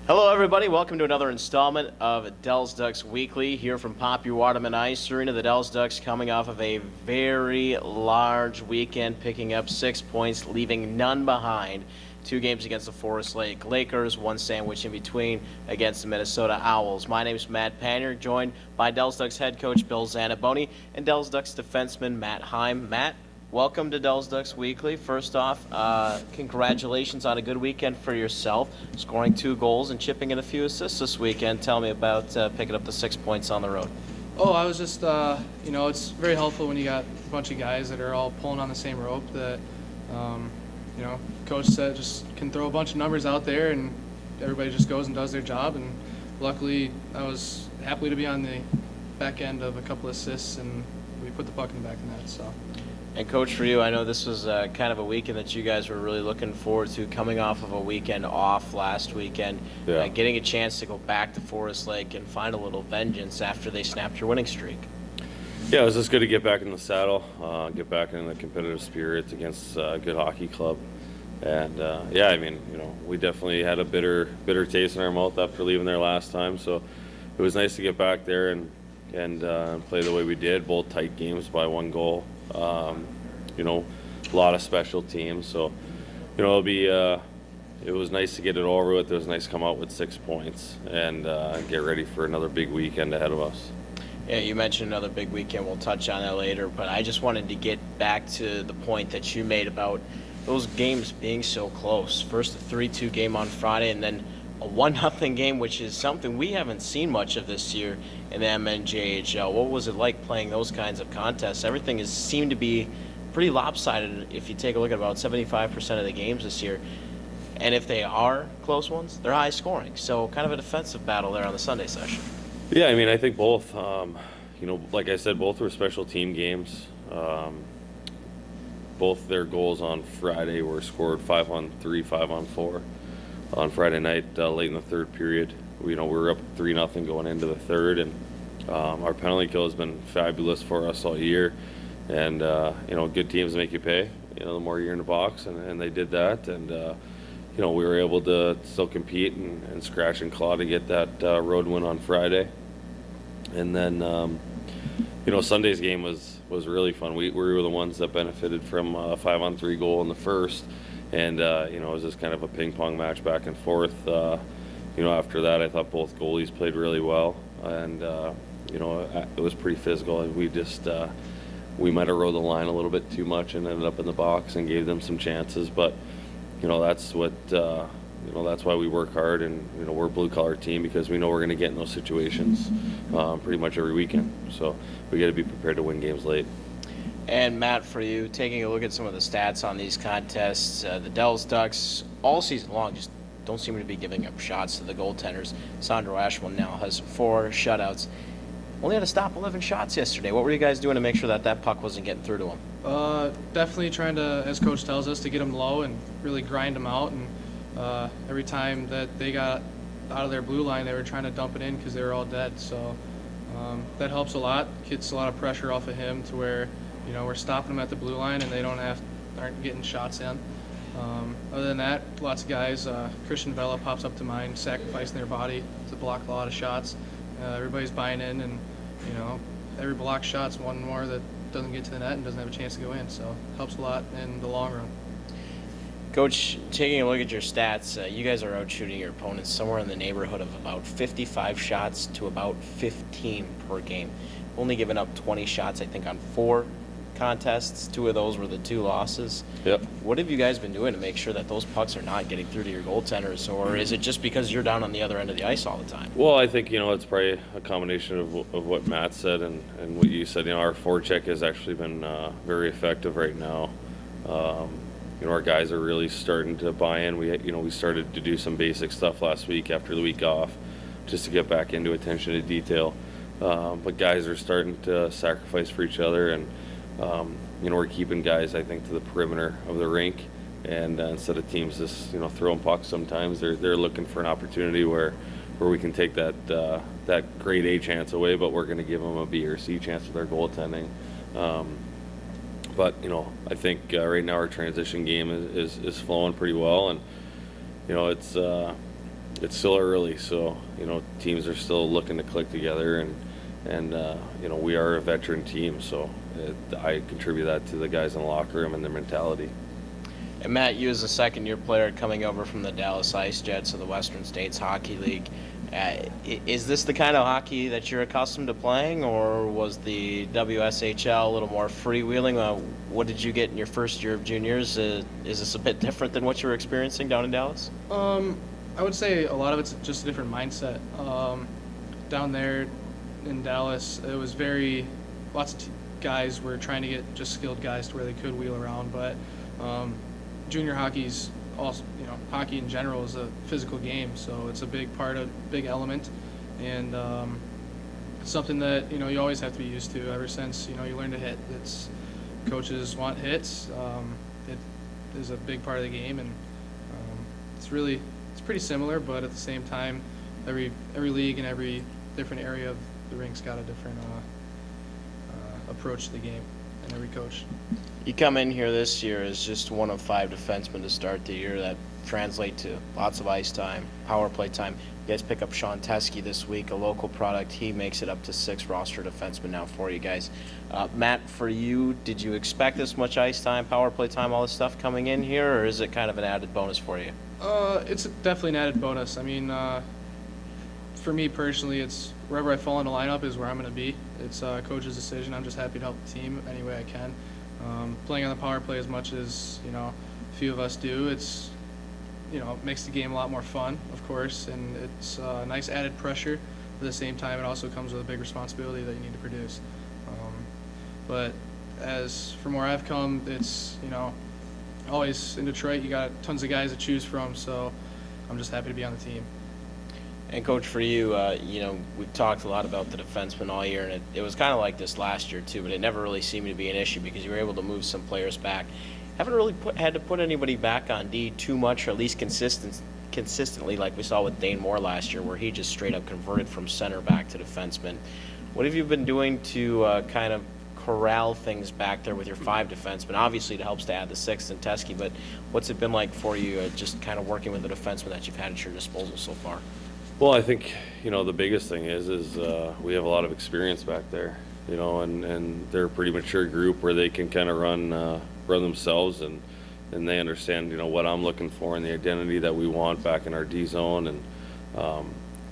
Hello, everybody. Welcome to another installment of Dells Ducks Weekly here from Popular Waterman Ice Arena. The Dells Ducks coming off of a very large weekend, picking up 6 points, leaving none behind. 2 games against the Forest Lake Lakers, 1 sandwich in between against the Minnesota Owls. My name is Matt Panure, joined by Dells Ducks head coach Bill Zaniboni and Dells Ducks defenseman Matt Heim. Matt, welcome to Dells Ducks Weekly. First off, congratulations on a good weekend for yourself, scoring 2 goals and chipping in a few assists this weekend. Tell me about picking up the 6 points on the road. Oh, I was just, it's very helpful when you got a bunch of guys that are all pulling on the same rope that, Coach said just can throw a bunch of numbers out there and everybody just goes and does their job. And luckily, I was happy to be on the back end of a couple assists and we put the puck in the back of the net, so. And Coach, for you, I know this was kind of a weekend that you guys were really looking forward to, coming off of a weekend off last weekend, getting a chance to go back to Forest Lake and find a little vengeance after they snapped your winning streak. Yeah, it was just good to get back in the saddle, get back in the competitive spirit against a good hockey club. And, we definitely had a bitter taste in our mouth after leaving there last time. So it was nice to get back there and play the way we did, both tight games by 1 goal. A lot of special teams. So, it was nice to get it over with. It was nice to come out with 6 points and get ready for another big weekend ahead of us. Yeah, you mentioned another big weekend. We'll touch on that later. But I just wanted to get back to the point that you made about those games being so close. First, a 3-2 game on Friday, and then a 1-0 game, which is something we haven't seen much of this year in the MNJHL. What was it like playing those kinds of contests? Everything has seemed to be pretty lopsided if you take a look at about 75% of the games this year. And if they are close ones, they're high scoring. So kind of a defensive battle there on the Sunday session. Yeah, I think both. Like I said, both were special team games. Both their goals on Friday were scored 5-on-3, 5-on-4 on Friday night, late in the third period. We were up 3-0 going into the third, and our penalty kill has been fabulous for us all year. And good teams make you pay. The more you're in the box, and they did that. And we were able to still compete and scratch and claw to get that road win on Friday. And then Sunday's game was really fun. We were the ones that benefited from a 5-on-3 goal in the first. And, it was just kind of a ping-pong match back and forth. After that, I thought both goalies played really well. And, it was pretty physical. And we might have rode the line a little bit too much and ended up in the box and gave them some chances. But, that's what, that's why we work hard. And, we're a blue-collar team because we know we're going to get in those situations pretty much every weekend. So we got to be prepared to win games late. And Matt, for you, taking a look at some of the stats on these contests, the Dells Ducks all season long just don't seem to be giving up shots to the goaltenders. Sandro Ashwin now has 4 shutouts. Only had to stop 11 shots yesterday. What were you guys doing to make sure that puck wasn't getting through to him? Definitely trying to, as Coach tells us, to get them low and really grind them out. And every time that they got out of their blue line, they were trying to dump it in because they were all dead. So that helps a lot. Gets a lot of pressure off of him to where we're stopping them at the blue line and they aren't getting shots in. Other than that, lots of guys. Christian Vela pops up to mind, sacrificing their body to block a lot of shots. Everybody's buying in, and every blocked shot's one more that doesn't get to the net and doesn't have a chance to go in. So it helps a lot in the long run. Coach, taking a look at your stats, you guys are out shooting your opponents somewhere in the neighborhood of about 55 shots to about 15 per game. Only given up 20 shots, I think, on 4 contests. 2 of those were the 2 losses. Yep. What have you guys been doing to make sure that those pucks are not getting through to your goaltenders, or is it just because you're down on the other end of the ice all the time? Well, I think, it's probably a combination of what Matt said and what you said. Our forecheck has actually been very effective right now. Our guys are really starting to buy in. We started to do some basic stuff last week after the week off just to get back into attention to detail. But guys are starting to sacrifice for each other, and we're keeping guys, I think, to the perimeter of the rink, and instead of teams just throwing pucks, sometimes they're looking for an opportunity where we can take that grade A chance away, but we're going to give them a B or C chance with our goaltending. But I think right now our transition game is flowing pretty well, and it's it's still early, so teams are still looking to click together, and we are a veteran team, so I contribute that to the guys in the locker room and their mentality. And Matt, you as a second-year player coming over from the Dallas Ice Jets of the Western States Hockey League, is this the kind of hockey that you're accustomed to playing, or was the WSHL a little more freewheeling? What did you get in your first year of juniors? Is this a bit different than what you were experiencing down in Dallas? I would say a lot of it's just a different mindset. Down there in Dallas, it was lots of guys were trying to get just skilled guys to where they could wheel around, but junior hockey's also, hockey in general is a physical game, so it's a big element, and something that you always have to be used to ever since you learn to hit. Coaches want hits. It is a big part of the game, and it's pretty similar, but at the same time, every league and every different area of the rink's got a different approach to the game, and every coach. You come in here this year as just one of 5 defensemen to start the year. That translate to lots of ice time, power play time. You guys pick up Sean Teskey this week, a local product. He makes it up to 6 roster defensemen now for you guys. Matt, for you, did you expect this much ice time, power play time, all this stuff coming in here, or is it kind of an added bonus for you? It's definitely an added bonus. I mean, for me personally, it's wherever I fall in the lineup is where I'm going to be. It's coach's decision. I'm just happy to help the team any way I can. Playing on the power play as much as a few of us do, it's makes the game a lot more fun, of course, and it's nice added pressure. At the same time, it also comes with a big responsibility that you need to produce. But as from where I've come, it's always in Detroit. You got tons of guys to choose from, so I'm just happy to be on the team. And Coach, for you, we've talked a lot about the defensemen all year, and it was kind of like this last year too, but it never really seemed to be an issue because you were able to move some players back. Haven't really had to put anybody back on D too much, or at least consistently like we saw with Dane Moore last year, where he just straight up converted from center back to defenseman. What have you been doing to kind of corral things back there with your 5 defensemen? Obviously, it helps to add the 6th in Teskey, but what's it been like for you just kind of working with the defensemen that you've had at your disposal so far? Well, I think the biggest thing is we have a lot of experience back there, and they're a pretty mature group where they can kind of run themselves, and they understand what I'm looking for and the identity that we want back in our D zone, and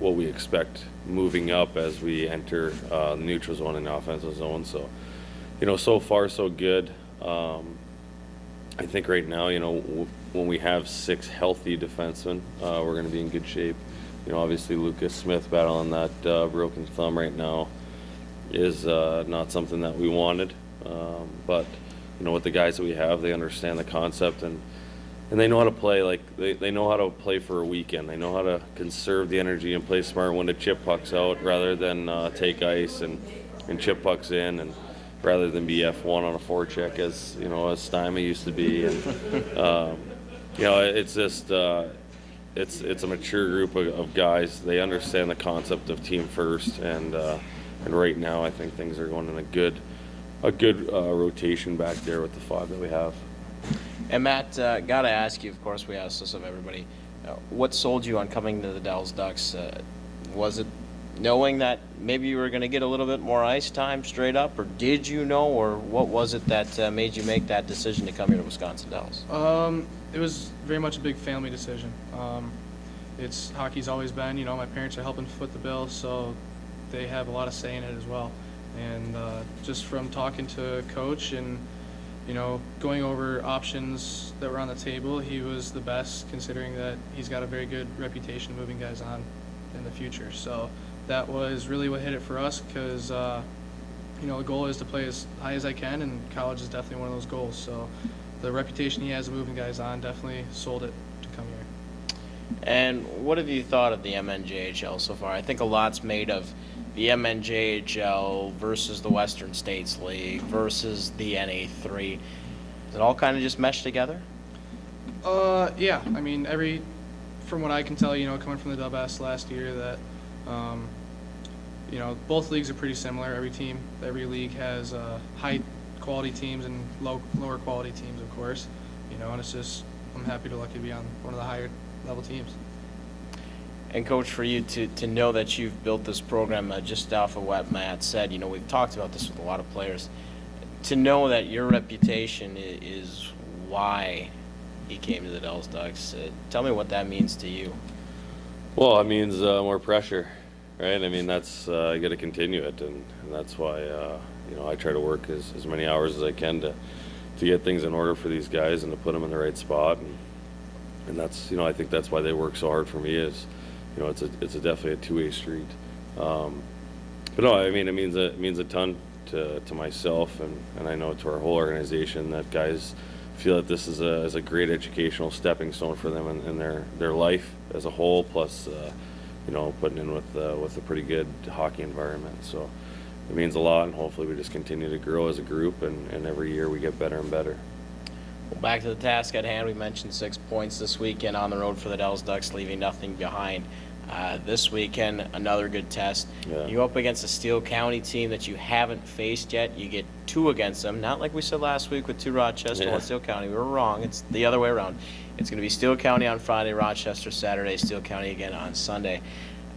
what we expect moving up as we enter the neutral zone and the offensive zone. So so far so good. I think right now when we have 6 healthy defensemen, we're going to be in good shape. Obviously Lucas Smith battling that broken thumb right now is not something that we wanted, but with the guys that we have, they understand the concept, and they know how to play. Like they know how to play for a weekend. They know how to conserve the energy and play smart when to chip pucks out rather than take ice and chip pucks in, and rather than be F1 on a forecheck as Stymie used to be. And it's just it's a mature group of guys. They understand the concept of team first, and right now I think things are going in a good rotation back there with the 5 that we have. And Matt, gotta ask you, of course we ask this of everybody, what sold you on coming to the Dallas Ducks? Was it knowing that maybe you were going to get a little bit more ice time straight up, or did you know, or what was it that made you make that decision to come here to Wisconsin Dells? It was very much a big family decision. Hockey's always been, my parents are helping foot the bill, so they have a lot of say in it as well. And just from talking to Coach and going over options that were on the table, he was the best, considering that he's got a very good reputation of moving guys on in the future. So that was really what hit it for us, because the goal is to play as high as I can, and college is definitely one of those goals. So the reputation he has of moving guys on definitely sold it to come here. And what have you thought of the MNJHL so far? I think a lot's made of the MNJHL versus the Western States League versus the NA3. Does it all kind of just mesh together? Yeah. I mean, from what I can tell, coming from the WS last year, that both leagues are pretty similar. Every league has high quality teams and lower quality teams, of course. And it's just, I'm lucky to be on one of the higher level teams. And Coach, for you to know that you've built this program just off of what Matt said, we've talked about this with a lot of players, to know that your reputation is why he came to the Dells Ducks. Tell me what that means to you. Well, it means more pressure, right? I mean, that's I got to continue it, and that's why I try to work as many hours as I can to get things in order for these guys and to put them in the right spot, and that's I think that's why they work so hard for me. Is it's definitely a two-way street. But no, I mean it means a ton to myself, and I know to our whole organization that guys feel that this is a great educational stepping stone for them in their life as a whole. Plus, putting in with a pretty good hockey environment. So it means a lot, and hopefully we just continue to grow as a group, and every year we get better and better. Well, back to the task at hand. We mentioned 6 points this weekend on the road for the Dells Ducks, leaving nothing behind. This weekend, another good test. Yeah. You up against a Steele County team that you haven't faced yet. You get 2 against them. Not like we said last week with 2 Rochester, 1 Steele County. We were wrong. It's the other way around. It's going to be Steele County on Friday, Rochester Saturday, Steele County again on Sunday.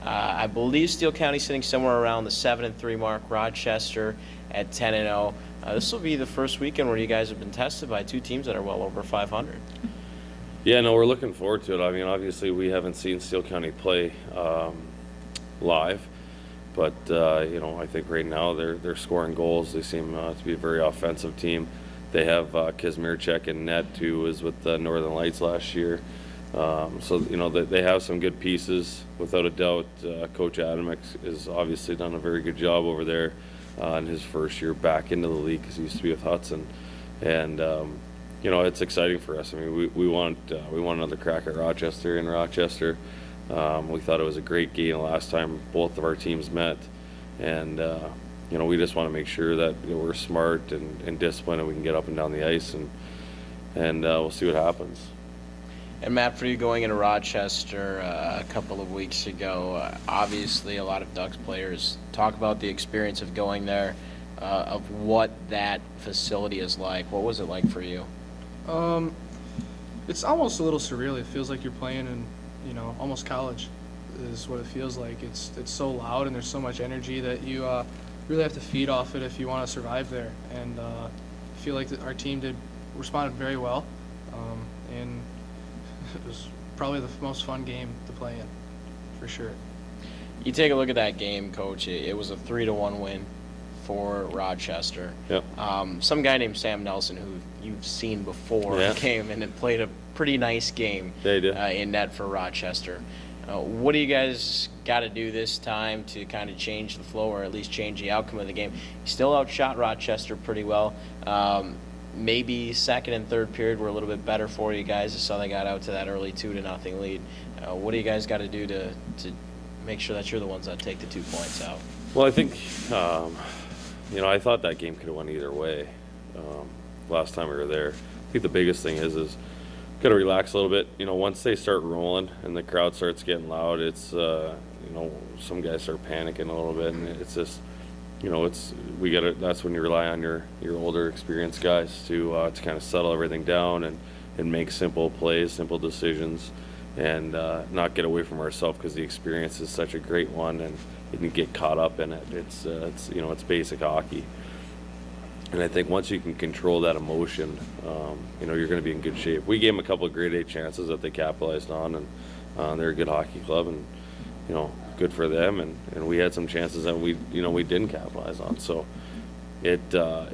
I believe Steele County sitting somewhere around the 7-3 mark. Rochester at 10-0. This will be the first weekend where you guys have been tested by 2 teams that are well over 500. Yeah, no, we're looking forward to it. I mean, obviously we haven't seen Steele County play live, but I think right now they're scoring goals. They seem to be a very offensive team. They have Kazmierczak in net, who was with the Northern Lights last year. So they have some good pieces, without a doubt. Coach Adamek has obviously done a very good job over there in his first year back into the league, because he used to be with Hudson, and it's exciting for us. I mean, we want another crack at Rochester in Rochester. We thought it was a great game last time both of our teams met, and we just want to make sure that we're smart and disciplined, and we can get up and down the ice, and we'll see what happens. And Matt, for you going into Rochester a couple of weeks ago, obviously a lot of Ducks players talk about the experience of going there, of what that facility is like. What was it like for you? It's almost a little surreal. It feels like you're playing in, almost college is what it feels like. It's so loud, and there's so much energy that you really have to feed off it if you want to survive there. And I feel like our team responded very well, and it was probably the most fun game to play in, for sure. You take a look at that game, Coach. It was a 3-1 win for Rochester. Yep. Some guy named Sam Nelson, who you've seen before, came in and played a pretty nice game in net for Rochester. What do you guys got to do this time to kind of change the flow, or at least change the outcome of the game? You still outshot Rochester pretty well. Maybe second and third period were a little bit better for you guys. I saw they got out to that early 2-0 lead. What do you guys got to do to make sure that you're the ones that take the 2 points out? Well, I think I thought that game could have went either way last time we were there. I think the biggest thing is got to relax a little bit. Once they start rolling and the crowd starts getting loud, it's some guys start panicking a little bit, and it's just that's when you rely on your older experienced guys to kind of settle everything down and make simple plays, simple decisions, and not get away from ourselves, because the experience is such a great one, and you can get caught up in it. It's basic hockey, and I think once you can control that emotion, you're going to be in good shape. We gave them a couple of grade A chances that they capitalized on, and they're a good hockey club, and good for them, and we had some chances that we didn't capitalize on. So it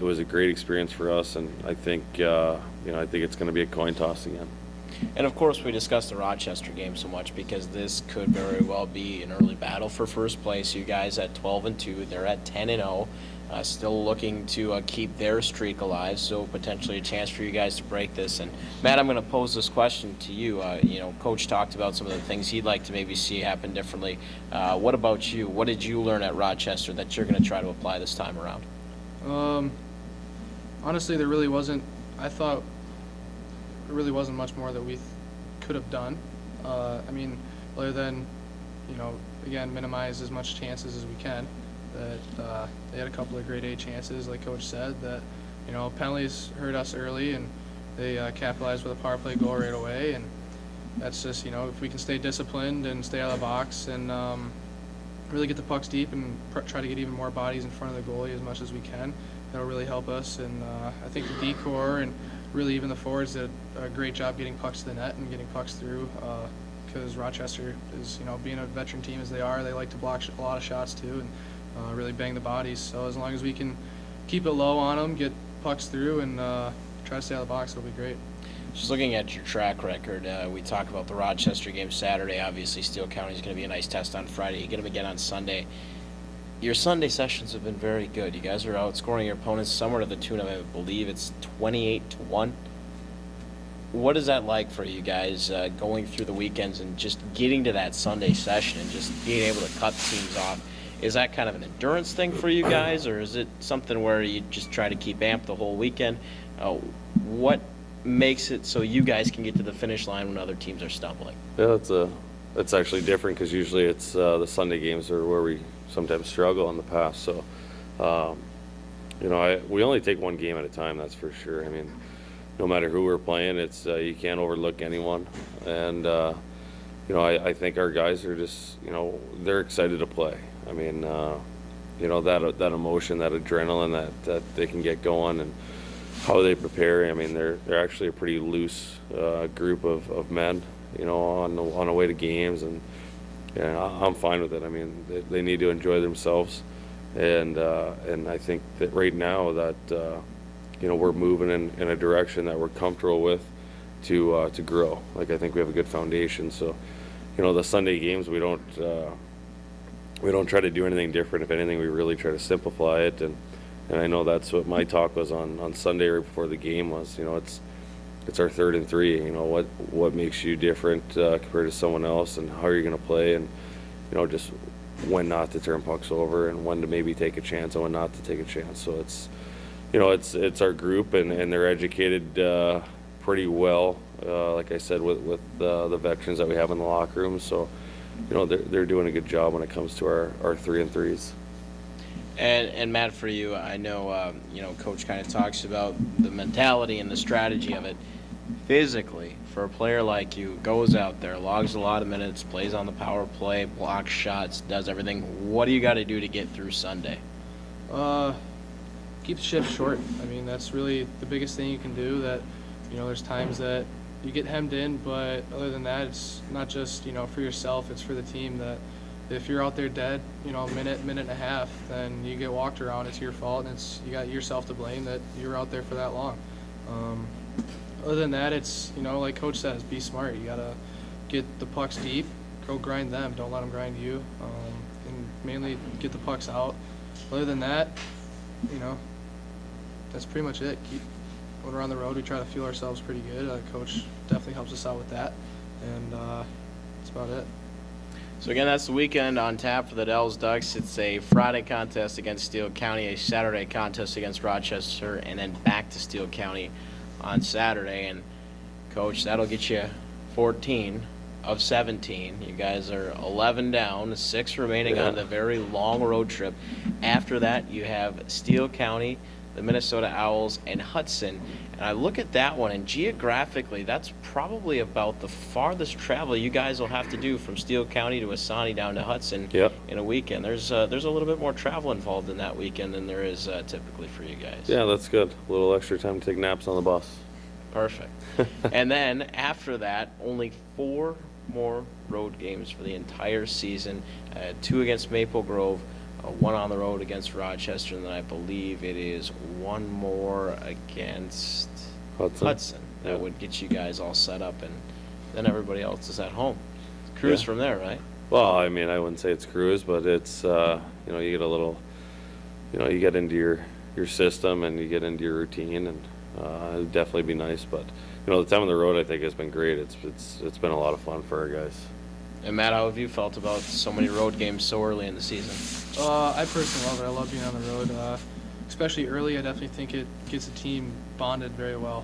was a great experience for us, and I think it's going to be a coin toss again. And of course, we discussed the Rochester game so much because this could very well be an early battle for first place. You guys at 12-2, they're at 10-0, still looking to keep their streak alive. So potentially a chance for you guys to break this. And Matt, I'm going to pose this question to you. Coach talked about some of the things he'd like to maybe see happen differently. What about you? What did you learn at Rochester that you're going to try to apply this time around? Honestly, there really wasn't. I thought there really wasn't much more that we could have done. Other than, again, minimize as much chances as we can. That they had a couple of grade A chances, like Coach said, that, penalties hurt us early, and they capitalized with a power play goal right away. And that's just, if we can stay disciplined and stay out of the box and really get the pucks deep and try to get even more bodies in front of the goalie as much as we can, that'll really help us. And I think the D-core and really even the forwards did a great job getting pucks to the net and getting pucks through, because Rochester is, being a veteran team as they are, they like to block a lot of shots too and really bang the bodies. So as long as we can keep it low on them, get pucks through, and try to stay out of the box, it'll be great. Just looking at your track record, we talk about the Rochester game Saturday. Obviously, Steele County is going to be a nice test on Friday. You get them again on Sunday. Your Sunday sessions have been very good. You guys are outscoring your opponents somewhere to the tune of, I believe it's 28-1. What is that like for you guys going through the weekends and just getting to that Sunday session and just being able to cut teams off? Is that kind of an endurance thing for you guys, or is it something where you just try to keep amped the whole weekend? What makes it so you guys can get to the finish line when other teams are stumbling? Yeah, it's actually different because usually it's the Sunday games are where we sometimes struggle in the past. So, we only take one game at a time, that's for sure. I mean, no matter who we're playing, it's you can't overlook anyone. And, I think our guys are just, they're excited to play. I mean, that emotion, that adrenaline that they can get going and how they prepare. I mean, they're actually a pretty loose group of men, on the way to games, and I'm fine with it. I mean, they need to enjoy themselves, and I think that right now that we're moving in a direction that we're comfortable with to grow. Like, I think we have a good foundation. So, the Sunday games we don't try to do anything different. If anything, we really try to simplify it, and I know that's what my talk was on Sunday right before the game was, it's our 3rd and 3. What makes you different compared to someone else, and how are you going to play, and just when not to turn pucks over and when to maybe take a chance and when not to take a chance. So it's our group, and they're educated pretty well. Like I said, with the veterans that we have in the locker room. So they're doing a good job when it comes to our 3 and 3s. And Matt, for you, I know Coach kind of talks about the mentality and the strategy of it. Physically, for a player like you, goes out there, logs a lot of minutes, plays on the power play, blocks shots, does everything. What do you got to do to get through Sunday? Keep the shift short. I mean, that's really the biggest thing you can do. That there's times that you get hemmed in, but other than that, it's not just for yourself, it's for the team. That if you're out there dead, a minute and a half, then you get walked around, it's your fault, and you got yourself to blame that you were out there for that long. Other than that, it's like Coach says, be smart. You gotta get the pucks deep, go grind them, don't let them grind you, and mainly get the pucks out. Other than that, that's pretty much it. When we're on the road, we try to feel ourselves pretty good. Coach definitely helps us out with that, and that's about it. So again, that's the weekend on tap for the Dells Ducks. It's a Friday contest against Steele County, a Saturday contest against Rochester, and then back to Steele County on Saturday. And Coach, that'll get you 14 of 17. You guys are 11 down, 6 remaining on the very long road trip. After that, you have Steele County, the Minnesota Owls, and Hudson. And I look at that one, and geographically, that's probably about the farthest travel you guys will have to do from Steele County to Isanti down to Hudson in a weekend. There's a little bit more travel involved in that weekend than there is typically for you guys. Yeah, that's good. A little extra time to take naps on the bus. Perfect. And then after that, only 4 more road games for the entire season. 2 against Maple Grove, 1 on the road against Rochester, and then I believe it is 1 more against Hudson. That would get you guys all set up, and then everybody else is at home. Cruise from there, right? Well, I mean, I wouldn't say it's cruise, but it's you get a little, you get into your system and you get into your routine, and it'd definitely be nice. But the time on the road, I think, has been great. It's been a lot of fun for our guys. And Matt, how have you felt about so many road games so early in the season? I personally love it. I love being on the road, especially early. I definitely think it gets the team bonded very well.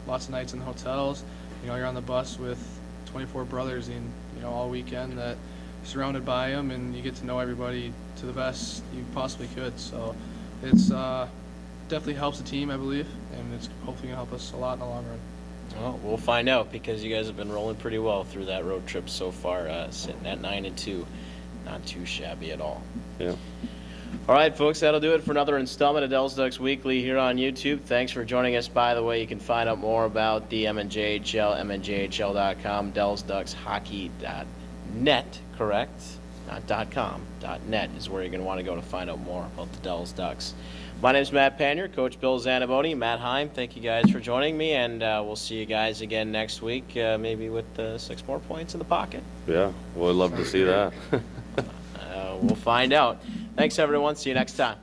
Lots of nights in the hotels. You're on the bus with 24 brothers all weekend, that surrounded by them, and you get to know everybody to the best you possibly could. So it's definitely helps the team, I believe, and it's hopefully going to help us a lot in the long run. Well, we'll find out because you guys have been rolling pretty well through that road trip so far, sitting at 9-2. Not too shabby at all. Yeah. All right, folks, that'll do it for another installment of Dells Ducks Weekly here on YouTube. Thanks for joining us. By the way, you can find out more about the MNJHL, mnjhl.com, dellsduckshockey.net, correct? Not .com, .net is where you're going to want to go to find out more about the Dells Ducks. My name's Matt Panure, Coach Bill Zaniboni, Matt Heim. Thank you guys for joining me, and we'll see you guys again next week, maybe with 6 more points in the pocket. Yeah, well, I'd love to see that. We'll find out. Thanks, everyone. See you next time.